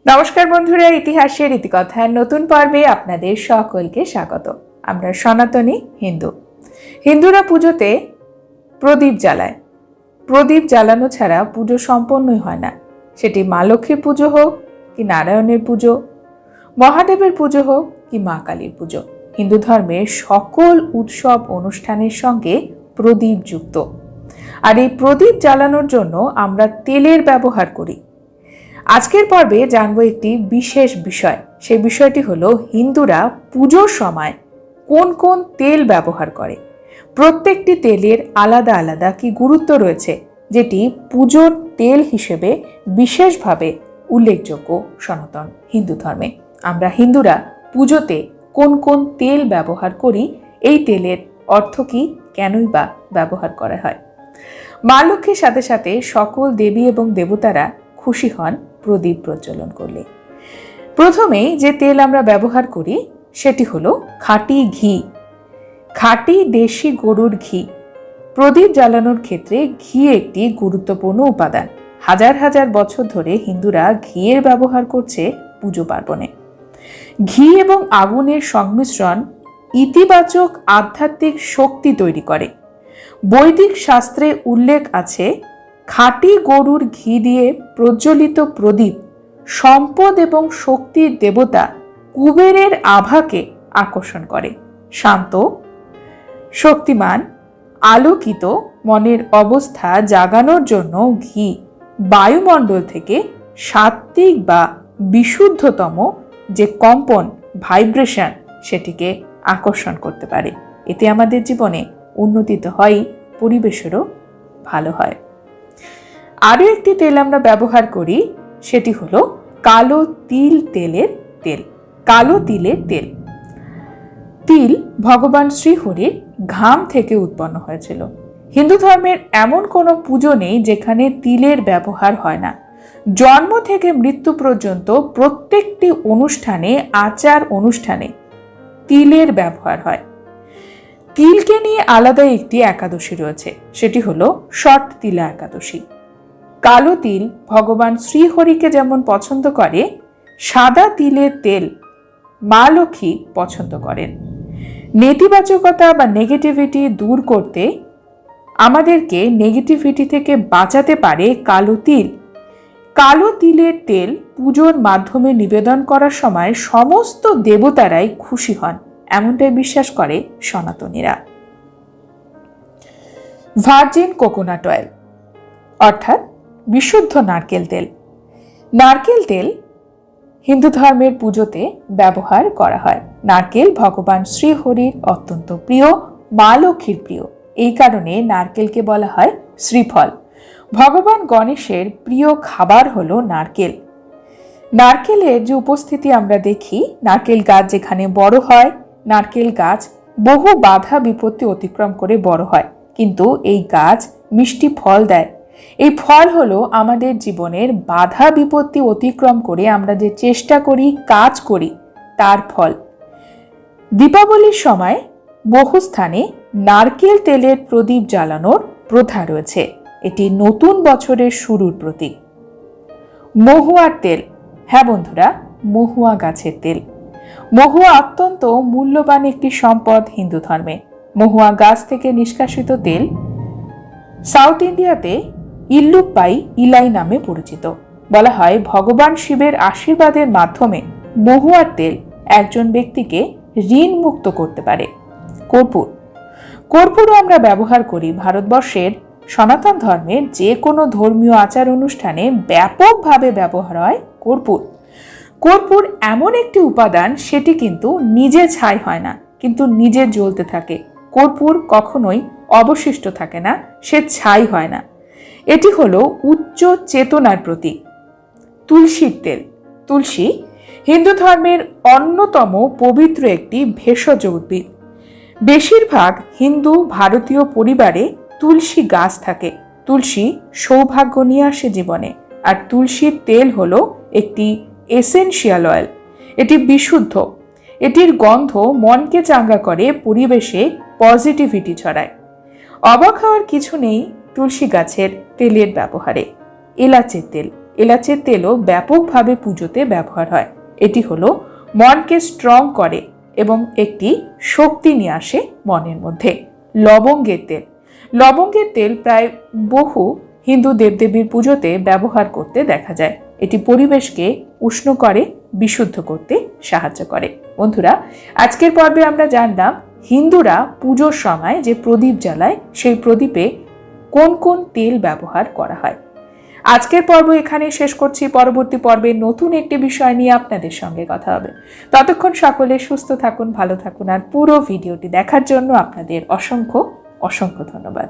নমস্কার বন্ধুরা, ইতিহাসের ইতিকথার নতুন পর্বে আপনাদের সকলকে স্বাগত। আমরা সনাতনী হিন্দুরা পুজোতে প্রদীপ জ্বালায়। প্রদীপ জ্বালানো ছাড়া পুজো সম্পন্নই হয় না। সেটি মা লক্ষ্মীর পুজো হোক কি নারায়ণের পুজো, মহাদেবের পুজো হোক কি মা কালীর পুজো, হিন্দু ধর্মের সকল উৎসব অনুষ্ঠানের সঙ্গে প্রদীপ যুক্ত। আর এই প্রদীপ জ্বালানোর জন্য আমরা তেলের ব্যবহার করি। আজকের পর্বে জানবো একটি বিশেষ বিষয়। সেই বিষয়টি হলো হিন্দুরা পুজোর সময় কোন কোন তেল ব্যবহার করে। প্রত্যেকটি তেলের আলাদা আলাদা কি গুরুত্ব রয়েছে, যেটি পুজোর তেল হিসেবে বিশেষভাবে উল্লেখযোগ্য সনাতন হিন্দু ধর্মে। আমরা হিন্দুরা পুজোতে কোন কোন তেল ব্যবহার করি, এই তেলের অর্থ কি, কেনই বা ব্যবহার করা হয়। মা লক্ষ্মীর সাথে সাথে সকল দেবী এবং দেবতারা খুশি হন প্রদীপ প্রজ্বলন করলে। প্রথমেই যে তেল আমরা ব্যবহার করি সেটি হলো খাঁটি ঘি, খাঁটি দেশি গরুর ঘি। প্রদীপ জ্বালানোর ক্ষেত্রে ঘি একটি গুরুত্বপূর্ণ উপাদান। হাজার হাজার বছর ধরে হিন্দুরা ঘিয়ের ব্যবহার করছে পুজো পার্বণে। ঘি এবং আগুনের সংমিশ্রণ ইতিবাচক আধ্যাত্মিক শক্তি তৈরি করে। বৈদিক শাস্ত্রে উল্লেখ আছে, খাঁটি গরুর ঘি দিয়ে প্রজ্বলিত প্রদীপ সম্পদ এবং শক্তির দেবতা কুবেরের আভাকে আকর্ষণ করে। শান্ত, শক্তিমান, আলোকিত মনের অবস্থা জাগানোর জন্য ঘি বায়ুমণ্ডল থেকে সাত্ত্বিক বা বিশুদ্ধতম যে কম্পন, ভাইব্রেশন, সেটিকে আকর্ষণ করতে পারে। এতে আমাদের জীবনে উন্নতি তো হয়, পরিবেশেরও ভালো হয়। আরও একটি তেল আমরা ব্যবহার করি, সেটি হলো কালো তিল তেলের তেল। কালো তিলের তেল, তিল ভগবান শ্রীহরির ঘাম থেকে উৎপন্ন হয়েছিল। হিন্দু ধর্মের এমন কোনো পুজো নেই যেখানে তিলের ব্যবহার হয় না। জন্ম থেকে মৃত্যু পর্যন্ত প্রত্যেকটি অনুষ্ঠানে, আচার অনুষ্ঠানে তিলের ব্যবহার হয়। তিলকে নিয়ে আলাদা একটি একাদশী রয়েছে, সেটি হলো ষট তিলা একাদশী। কালো তিল ভগবান শ্রীহরিকে যেমন পছন্দ করে, সাদা তিলের তেল মা লক্ষ্মী পছন্দ করেন। নেতিবাচকতা বা নেগেটিভিটি দূর করতে, আমাদেরকে নেগেটিভিটি থেকে বাঁচাতে পারে কালো তিল। কালো তিলের তেল পুজোর মাধ্যমে নিবেদন করার সময় সমস্ত দেবতারাই খুশি হন, এমনটাই বিশ্বাস করে সনাতনীরা। ভার্জিন কোকোনাট অয়েল অর্থাৎ বিশুদ্ধ নারকেল তেল। নারকেল তেল হিন্দু ধর্মের পুজোতে ব্যবহার করা হয়। নারকেল ভগবান শ্রীহরির অত্যন্ত প্রিয়, মা লক্ষ্মীর প্রিয়। এই কারণে নারকেলকে বলা হয় শ্রীফল। ভগবান গণেশের প্রিয় খাবার হলো নারকেল। নারকেলের যে উপস্থিতি আমরা দেখি, নারকেল গাছ যেখানে বড় হয়, নারকেল গাছ বহু বাধা বিপত্তি অতিক্রম করে বড় হয়, কিন্তু এই গাছ মিষ্টি ফল দেয়। এই ফল হলো আমাদের জীবনের বাধা বিপত্তি অতিক্রম করে আমরা যে চেষ্টা করি, কাজ করি, তার ফল। দীপাবলির সময় বহু স্থানে নারকেল তেলের প্রদীপ জ্বালানোর প্রথা রয়েছে। এটি নতুন বছরের শুরুর প্রতীক। মহুয়ার তেল, হ্যাঁ বন্ধুরা, মহুয়া গাছের তেল। মহুয়া অত্যন্ত মূল্যবান একটি সম্পদ হিন্দু ধর্মে। মহুয়া গাছ থেকে নিষ্কাশিত তেল সাউথ ইন্ডিয়াতে ইল্লুপ্পাই ইলাই নামে পরিচিত। বলা হয় ভগবান শিবের আশীর্বাদের মাধ্যমে মহুয়ার তেল একজন ব্যক্তিকে ঋণ মুক্ত করতে পারে। কর্পূর, কর্পূরও আমরা ব্যবহার করি। ভারতবর্ষের সনাতন ধর্মের যে কোনো ধর্মীয় আচার অনুষ্ঠানে ব্যাপকভাবে ব্যবহার হয় কর্পূর। কর্পূর এমন একটি উপাদান, সেটি কিন্তু নিজে ছাই হয় না, কিন্তু নিজে জ্বলতে থাকে। কর্পূর কখনোই অবশিষ্ট থাকে না, সে ছাই হয় না। এটি হলো উচ্চ চেতনার প্রতীক। তুলসীর তেল, তুলসী হিন্দু ধর্মের অন্যতম পবিত্র একটি ভেষজ উদ্ভিদ। বেশিরভাগ হিন্দু ভারতীয় পরিবারে তুলসী গাছ থাকে। তুলসী সৌভাগ্য নিয়ে আসে জীবনে। আর তুলসীর তেল হলো একটি এসেনশিয়াল অয়েল। এটি বিশুদ্ধ। এটির গন্ধ মনকে চাঙ্গা করে, পরিবেশে পজিটিভিটি ছড়ায়। অবাক হওয়ার কিছু নেই তুলসী গাছের তেলের ব্যবহারে। এলাচের তেল, এলাচের তেলও ব্যাপকভাবে পুজোতে ব্যবহার হয়। এটি হলো মনকে স্ট্রং করে এবং একটি শক্তি নিয়ে আসে মনের মধ্যে। লবঙ্গের তেল প্রায় বহু হিন্দু দেবদেবীর পুজোতে ব্যবহার করতে দেখা যায়। এটি পরিবেশকে উষ্ণ করে, বিশুদ্ধ করতে সাহায্য করে। বন্ধুরা, আজকের পর্বে আমরা জানলাম হিন্দুরা পুজোর সময় যে প্রদীপ জ্বালায় সেই প্রদীপে কোন কোন তেল ব্যবহার করা হয়। আজকের পর্ব এখানে শেষ করছি। পরবর্তী পর্বে নতুন একটি বিষয় নিয়ে আপনাদের সঙ্গে কথা হবে। ততক্ষণ সকলে সুস্থ থাকুন, ভালো থাকুন, আর পুরো ভিডিওটি দেখার জন্য আপনাদের অসংখ্য অসংখ্য ধন্যবাদ।